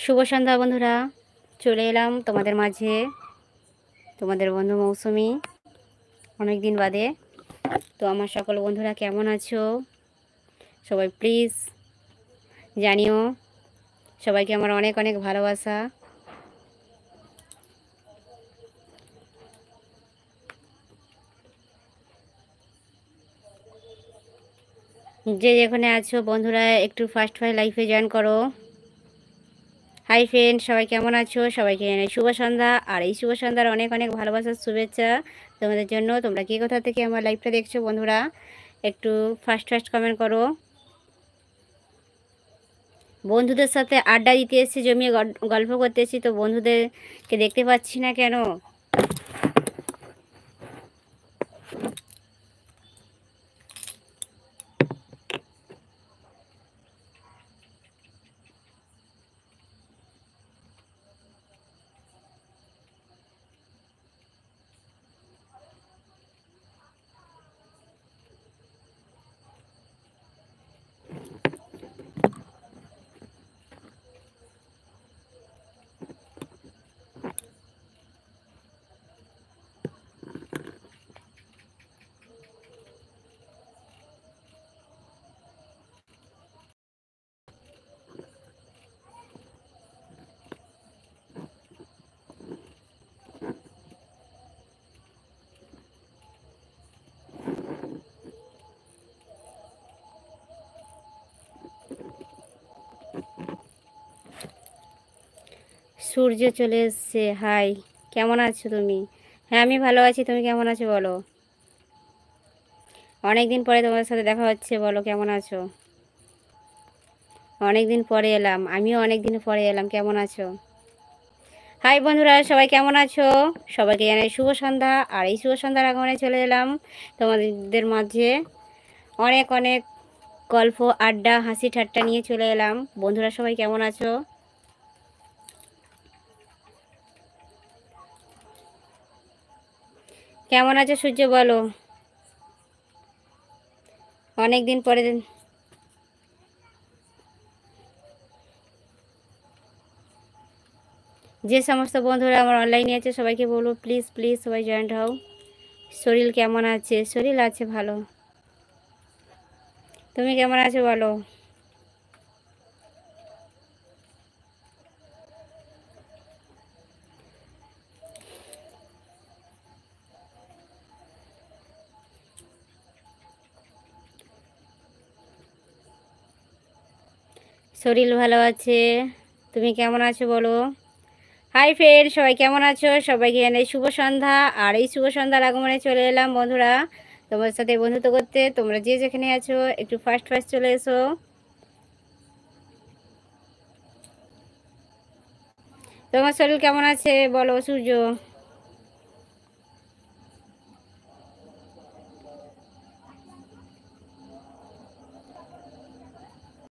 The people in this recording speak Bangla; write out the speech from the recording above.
শুভ সন্ধ্যা বন্ধুরা, চলে এলাম তোমাদের মাঝে, তোমাদের বন্ধু মৌসুমি, অনেক দিন বাদে। তো আমার সকল বন্ধুরা কেমন আছো? সবাই প্লিজ জানিও। সবাইকে আমার অনেক অনেক ভালোবাসা। যে যেখানে আছো বন্ধুরা, একটু ফার্স্ট লাইফে জয়েন করো। হাই ফ্রেন্ড, সবাই কেমন আছো? সবাইকে জানাই শুভ সন্ধ্যা। আর এই শুভ সন্ধ্যার অনেক অনেক ভালোবাসার শুভেচ্ছা তোমাদের জন্য। তোমরা কি কোথা থেকে আমার লাইফটা দেখছো বন্ধুরা, একটু ফার্স্ট কমেন্ট করো। বন্ধুদের সাথে আড্ডা দিতে এসেছি, জমিয়ে গল্প করতে এসেছি, তো বন্ধুদেরকে দেখতে পাচ্ছি না কেন? সূর্য চলে এসছে। হাই, কেমন আছো তুমি? হ্যাঁ, আমি ভালো আছি। তুমি কেমন আছো বলো? অনেক দিন পরে তোমার সাথে দেখা হচ্ছে, বলো কেমন আছো? অনেক দিন পরে এলাম, আমিও অনেক দিন পরে এলাম। কেমন আছো? হাই বন্ধুরা, সবাই কেমন আছো? সবাইকে জানাই শুভ সন্ধ্যা। আর এই শুভ সন্ধ্যার আগমনে চলে এলাম তোমাদের মাঝে, অনেক অনেক গল্প, আড্ডা, হাসি ঠাট্টা নিয়ে চলে এলাম। বন্ধুরা সবাই কেমন আছো? কেমন আছো সূর্য বলো? অনেক দিন পরে যে সমস্ত বন্ধুরা আমার অনলাইনে আছে সবাইকে বলবো প্লিজ প্লিজ সবাই জয়েন্ট হও। শরীর কেমন আছে? শরীর আছে ভালো। তুমি কেমন আছো বলো? শরীর ভালো আছে। তুমি কেমন আছো বলো? হাই ফ্রেন্ড, সবাই কেমন আছো? সবাইকে জানাই শুভ সন্ধ্যা। আর এই শুভ সন্ধ্যার আগমনে চলে এলাম বন্ধুরা তোমার সাথে বন্ধুত্ব করতে। তোমরা যে যেখানে আছো একটু ফার্স্ট চলে এসো। তোমার শরীর কেমন আছে বলো সূর্য?